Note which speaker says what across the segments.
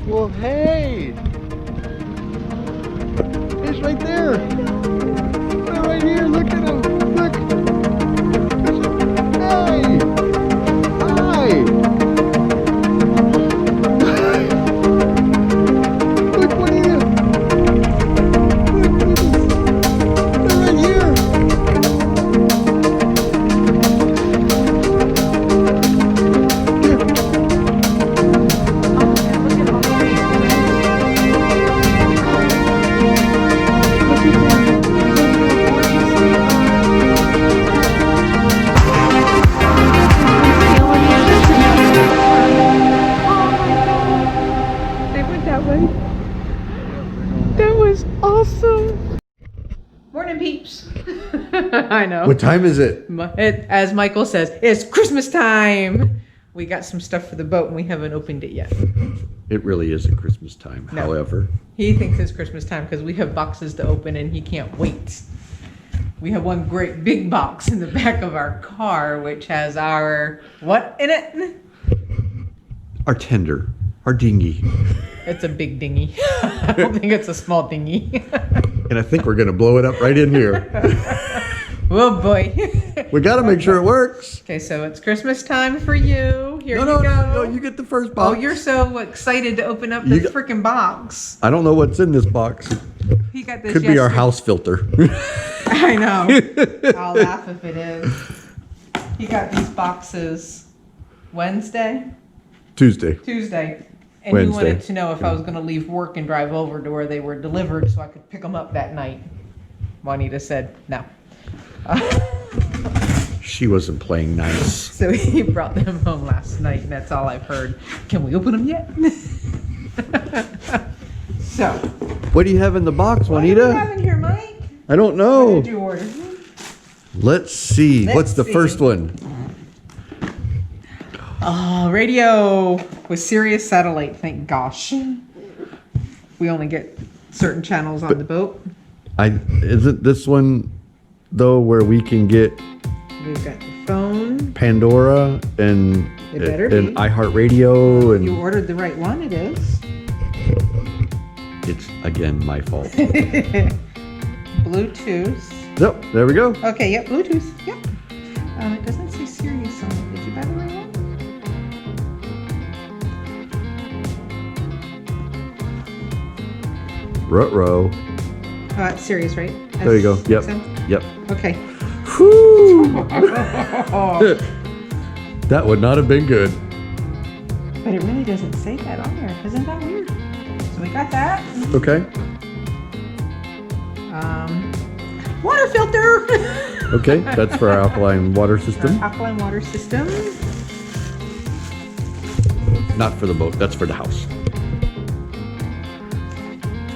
Speaker 1: Well, hey! He's right there! They're right here, look at him! Look! Hey! Hi! Look, Juanita! Look, they're right here!
Speaker 2: That was awesome. Morning, peeps. I know.
Speaker 1: What time is it?
Speaker 2: As Michael says, it's Christmas time. We got some stuff for the boat and we haven't opened it yet.
Speaker 1: It really isn't Christmas time,
Speaker 2: No.
Speaker 1: however.
Speaker 2: He thinks it's Christmas time because we have boxes to open and he can't wait. We have one great big box in the back of our car, which has our, what in it?
Speaker 1: Our tender, our dinghy.
Speaker 2: It's a big dinghy. I don't think it's a small dinghy.
Speaker 1: And I think we're gonna blow it up right in here.
Speaker 2: Oh boy.
Speaker 1: We gotta make sure it works.
Speaker 2: Okay, so it's Christmas time for you. Here you go.
Speaker 1: No, you get the first box.
Speaker 2: Oh, you're so excited to open up this freaking box.
Speaker 1: I don't know what's in this box.
Speaker 2: He got this
Speaker 1: Could be our
Speaker 2: yesterday.
Speaker 1: house filter.
Speaker 2: I know. I'll laugh if it is. He got these boxes Tuesday. And
Speaker 1: Wednesday.
Speaker 2: you wanted to know if I was going to leave work and drive over to where they were delivered so I could pick them up that night. Juanita said no.
Speaker 1: She wasn't playing nice.
Speaker 2: So he brought them home last night, and that's all I've heard. Can we open them yet? So.
Speaker 1: What do you have in the box,
Speaker 2: What do you
Speaker 1: Juanita?
Speaker 2: have in here, Mike?
Speaker 1: I don't
Speaker 2: What
Speaker 1: know.
Speaker 2: did you order?
Speaker 1: Let's see.
Speaker 2: Let's
Speaker 1: What's the
Speaker 2: see.
Speaker 1: first one?
Speaker 2: Oh, radio with Sirius satellite, thank gosh. We only get certain channels on the boat.
Speaker 1: Isn't this one though where we can get
Speaker 2: We've got the phone.
Speaker 1: Pandora and
Speaker 2: It better be.
Speaker 1: iHeartRadio
Speaker 2: You
Speaker 1: and
Speaker 2: ordered the right one, it is.
Speaker 1: it's again my fault.
Speaker 2: Bluetooth.
Speaker 1: Yep, there we go.
Speaker 2: Okay, yep, Bluetooth. Yep. It doesn't say Sirius on it. Did you buy the right one?
Speaker 1: Ruh-roh.
Speaker 2: Oh, it's Sirius, right?
Speaker 1: There you go. Yep.
Speaker 2: XM?
Speaker 1: Yep.
Speaker 2: Okay.
Speaker 1: Whew. That would not have been good.
Speaker 2: But it really doesn't say that on there. Isn't that weird? So we got that.
Speaker 1: Okay.
Speaker 2: Water filter.
Speaker 1: Okay, that's for our alkaline water system.
Speaker 2: Alkaline water system.
Speaker 1: Not for the boat, that's for the house.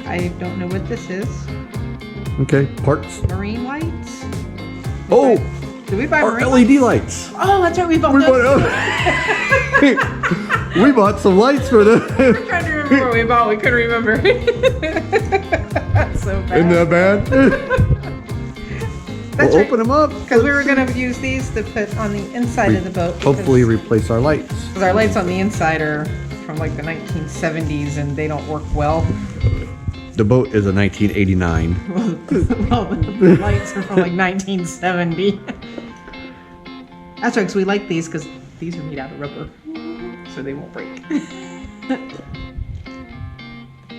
Speaker 2: I don't know what this is.
Speaker 1: Okay, parts.
Speaker 2: Marine lights.
Speaker 1: Oh,
Speaker 2: Did we buy
Speaker 1: our
Speaker 2: marine
Speaker 1: LED
Speaker 2: lights?
Speaker 1: lights.
Speaker 2: Oh, that's right. We bought
Speaker 1: We
Speaker 2: those.
Speaker 1: bought, we bought some lights for
Speaker 2: We're
Speaker 1: them.
Speaker 2: trying to remember what we bought. We couldn't remember. That's so bad.
Speaker 1: Isn't that bad?
Speaker 2: That's
Speaker 1: We'll
Speaker 2: right.
Speaker 1: open them up.
Speaker 2: Because we were going to use these to put on the inside of the boat.
Speaker 1: Hopefully replace our lights.
Speaker 2: Because our lights on the inside are from like the 1970s and they don't work well.
Speaker 1: The boat is a 1989.
Speaker 2: Well, the lights are from like 1970. That's right, because we like these because these are made out of rubber. So they won't break.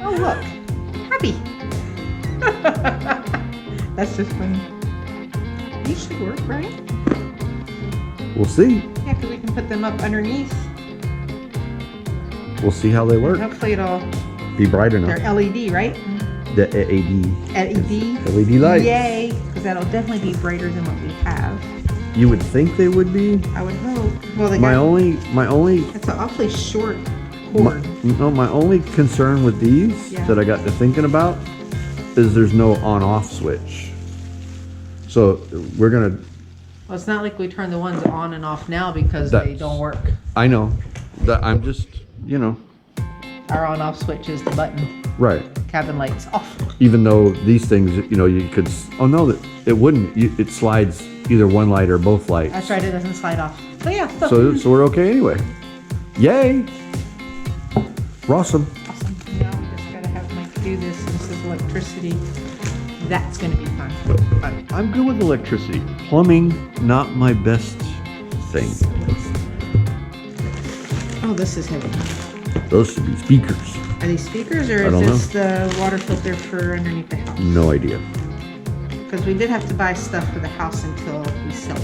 Speaker 2: Oh, look. Happy. That's just funny. These should work, right?
Speaker 1: We'll see.
Speaker 2: Yeah, because we can put them up underneath.
Speaker 1: We'll see how they work.
Speaker 2: Hopefully it'll,
Speaker 1: Be bright
Speaker 2: they're
Speaker 1: enough.
Speaker 2: LED, right?
Speaker 1: The LED.
Speaker 2: LED.
Speaker 1: LED lights.
Speaker 2: Yay, because that'll definitely be brighter than what we have.
Speaker 1: You would think they would be.
Speaker 2: I would hope. Well, they
Speaker 1: My
Speaker 2: got,
Speaker 1: only
Speaker 2: it's an awfully short cord.
Speaker 1: my only concern with these
Speaker 2: Yeah.
Speaker 1: that I got to thinking about is there's no on-off switch. So we're gonna.
Speaker 2: Well, it's not like we turn the ones on and off now because they
Speaker 1: That's-
Speaker 2: don't work.
Speaker 1: I know that I'm just, you know,
Speaker 2: Our on-off switch is the button.
Speaker 1: right.
Speaker 2: Cabin lights off.
Speaker 1: Even though these things, you know, you could. Oh no, that it wouldn't. It slides either one light or both lights.
Speaker 2: That's right, it doesn't slide off. So yeah,
Speaker 1: So we're okay anyway. Yay! Awesome.
Speaker 2: awesome. do this. This is electricity. That's gonna be fun.
Speaker 1: I'm good with electricity. Plumbing, not my best thing.
Speaker 2: Oh, this is heavy.
Speaker 1: Those should be speakers.
Speaker 2: Are these speakers or
Speaker 1: I
Speaker 2: is
Speaker 1: don't
Speaker 2: this the water filter for underneath the house?
Speaker 1: No idea.
Speaker 2: Because we did have to buy stuff for the house until we sell it.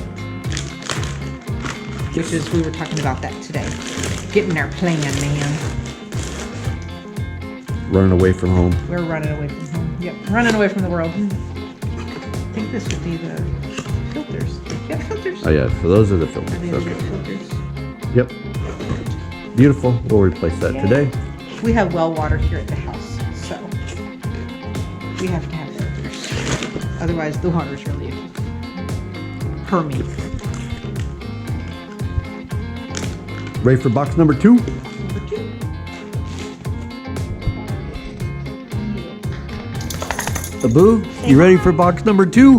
Speaker 2: Which is, we were talking about that today. Getting our plan, man.
Speaker 1: Running away from home.
Speaker 2: We're running away from home. Yep, running away from the world. I think this would be the filters. Yeah, filters.
Speaker 1: Oh yeah, so those are the
Speaker 2: Are
Speaker 1: filters.
Speaker 2: they the
Speaker 1: Okay.
Speaker 2: filters?
Speaker 1: Yep. Beautiful. We'll replace that
Speaker 2: Yeah.
Speaker 1: today.
Speaker 2: We have well water here at the house, so we have to have filters. Otherwise, the water's really hermy.
Speaker 1: Ready for box number 2?
Speaker 2: Number 2.
Speaker 1: Abu, you ready for box number 2?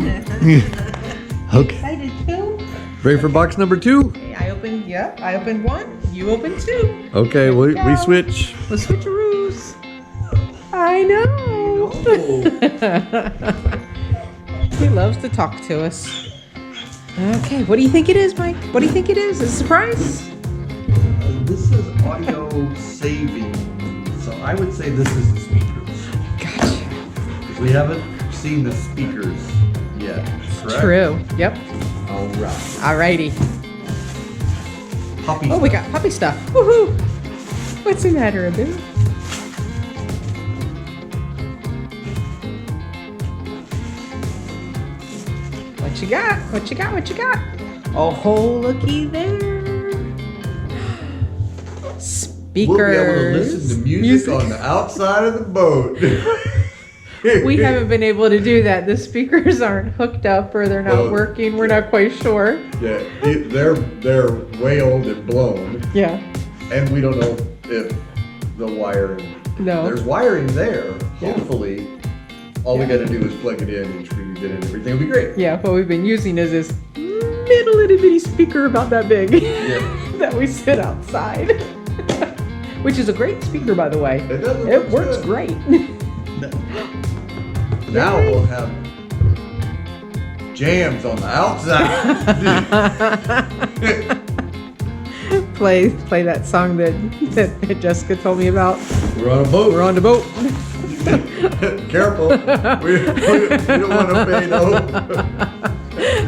Speaker 1: Okay.
Speaker 2: Excited too?
Speaker 1: Ready for box number 2?
Speaker 2: Okay, I opened one. You opened 2.
Speaker 1: Okay, we
Speaker 2: go.
Speaker 1: switch.
Speaker 2: The switcheroos. I know. He loves to talk to us. Okay, what do you think it is, Mike? What do you think it is? A surprise?
Speaker 1: This is audio saving, so I would say this is the speakers.
Speaker 2: Gotcha.
Speaker 1: We haven't seen the speakers yet, correct?
Speaker 2: True. Yep.
Speaker 1: All right.
Speaker 2: Alrighty.
Speaker 1: Puppy
Speaker 2: Oh, we
Speaker 1: stuff.
Speaker 2: got puppy stuff. Woohoo! What's the matter, Abu? What you got? What you got? What you got? Oh, looky there. Speakers.
Speaker 1: We'll be able to listen to music on the outside of the boat.
Speaker 2: We haven't been able to do that. The speakers aren't hooked up or they're not
Speaker 1: Well,
Speaker 2: working. We're not quite sure.
Speaker 1: Yeah, they're way old and blown,
Speaker 2: Yeah.
Speaker 1: and we don't know if the wiring.
Speaker 2: No.
Speaker 1: There's wiring there.
Speaker 2: Yeah.
Speaker 1: Hopefully, all we got to do is plug it in and screw it in, and everything will be great.
Speaker 2: Yeah, what we've been using is this little itty bitty speaker about that big that we sit outside. Which is a great speaker, by the way.
Speaker 1: It does.
Speaker 2: It works great.
Speaker 1: Now we'll have jams on the outside.
Speaker 2: play that song that Jessica told me about.
Speaker 1: We're on a boat.
Speaker 2: We're on the boat.
Speaker 1: Careful. We don't want to pay no.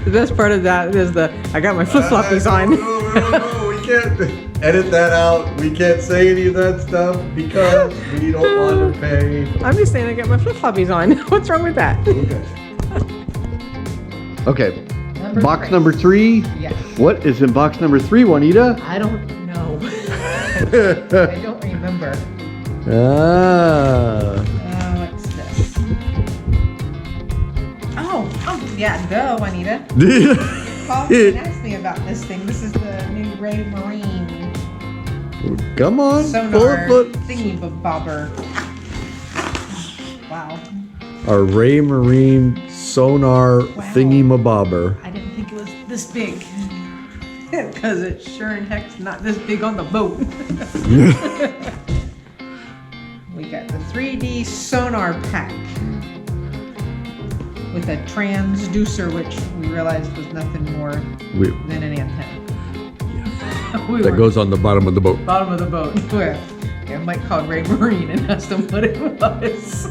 Speaker 2: The best part of that is I got my flip-floppies on.
Speaker 1: No, we can't edit that out. We can't say any of that stuff because we don't want to pay.
Speaker 2: I'm just saying I got my flip-floppies on. What's wrong with that?
Speaker 1: Okay.
Speaker 2: Number
Speaker 1: Box
Speaker 2: three.
Speaker 1: number 3.
Speaker 2: Yes.
Speaker 1: What is in box number 3, Juanita?
Speaker 2: I don't know. I don't remember.
Speaker 1: Ah.
Speaker 2: What's this? Oh, yeah, duh, Juanita. Called me and asked me about this thing. This is the new Ray Marine
Speaker 1: Come on.
Speaker 2: sonar
Speaker 1: Pull it.
Speaker 2: thingy bobber. Wow.
Speaker 1: Our Ray Marine sonar thingy mabobber.
Speaker 2: I didn't think it was this big. Because it sure in heck's not this big on the boat. We got the 3D sonar pack with a transducer, which we realized was nothing more than an antenna. We
Speaker 1: That
Speaker 2: were
Speaker 1: goes on the bottom of the boat.
Speaker 2: bottom of the boat. Where Mike called Ray Marine and asked him what it was.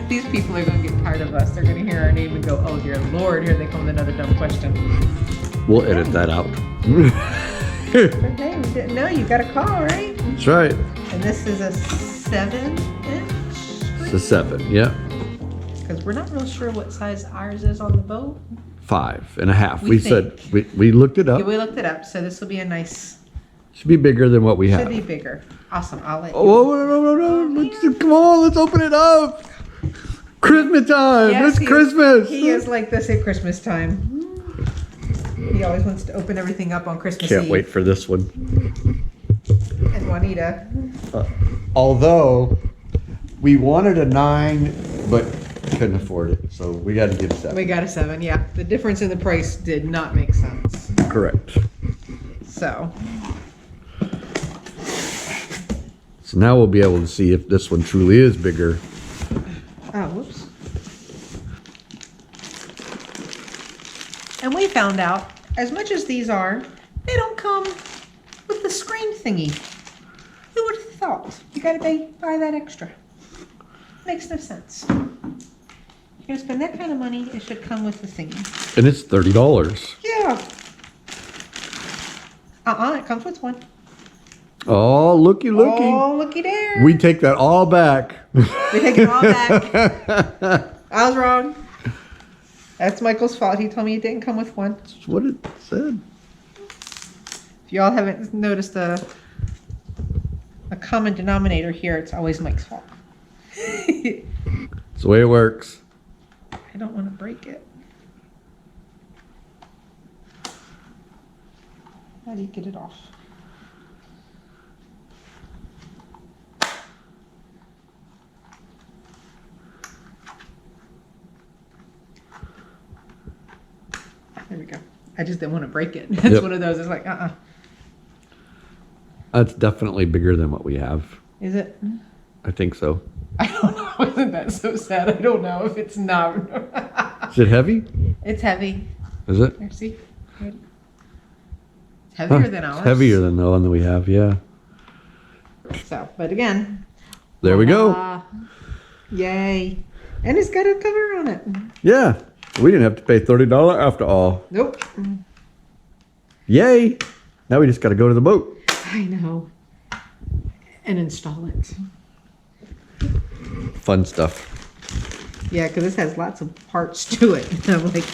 Speaker 2: These people are going to get tired of us. They're going to hear our name and go, oh dear Lord, here they come with another dumb question.
Speaker 1: We'll edit that out.
Speaker 2: But hey, we didn't know. You got a call, right?
Speaker 1: That's right.
Speaker 2: And this is a 7-inch
Speaker 1: It's a 7, yeah.
Speaker 2: because we're not real sure what size ours is on the boat.
Speaker 1: 5.5.
Speaker 2: We
Speaker 1: We said, we looked it
Speaker 2: Yeah,
Speaker 1: up.
Speaker 2: we looked it up, so this will be a nice,
Speaker 1: Should be bigger than what we
Speaker 2: should
Speaker 1: have.
Speaker 2: be bigger. Awesome, I'll let you.
Speaker 1: Oh, no. Come on, let's open it up. Christmas time.
Speaker 2: Yes,
Speaker 1: It's
Speaker 2: he is-
Speaker 1: Christmas.
Speaker 2: He is like this at Christmas time. He always wants to open everything up on Christmas
Speaker 1: Can't
Speaker 2: Eve.
Speaker 1: wait for this one.
Speaker 2: And Juanita.
Speaker 1: Although we wanted a 9, but couldn't afford it, so we got to get a 7.
Speaker 2: We got a 7, yeah. The difference in the price did not make sense.
Speaker 1: Correct.
Speaker 2: So,
Speaker 1: So now we'll be able to see if this one truly is bigger.
Speaker 2: Oh, whoops. And we found out, as much as these are, they don't come with the screen thingy. Who would have thought? You gotta buy that extra. Makes no sense. You're gonna spend that kind of money, it should come with the thingy.
Speaker 1: And it's $30.
Speaker 2: Yeah. It comes with one.
Speaker 1: Oh, looky.
Speaker 2: Oh, looky there.
Speaker 1: We take that all back.
Speaker 2: We take it all back. I was wrong. That's Michael's fault. He told me it didn't come with one.
Speaker 1: That's what it said.
Speaker 2: If y'all haven't noticed a common denominator here, it's always Mike's fault.
Speaker 1: It's the way it works.
Speaker 2: I don't want to break it. How do you get it off? There we go. I just didn't want to break it. It's
Speaker 1: Yep.
Speaker 2: one of those. It's like,
Speaker 1: That's definitely bigger than what we have.
Speaker 2: Is it?
Speaker 1: I think so.
Speaker 2: I don't know. Isn't that so sad? I don't know if it's not.
Speaker 1: Is it heavy?
Speaker 2: It's heavy.
Speaker 1: Is it?
Speaker 2: Here, see? It's heavier
Speaker 1: Huh,
Speaker 2: than ours.
Speaker 1: It's heavier than the one that we have, yeah.
Speaker 2: So, but again.
Speaker 1: There we go.
Speaker 2: voila. Yay. And it's got a cover on it.
Speaker 1: Yeah. We didn't have to pay $30 after all.
Speaker 2: Nope.
Speaker 1: Yay. Now we just got to go to the boat.
Speaker 2: I know. And install it.
Speaker 1: Fun stuff.
Speaker 2: Yeah, because this has lots of parts to it. And I'm like,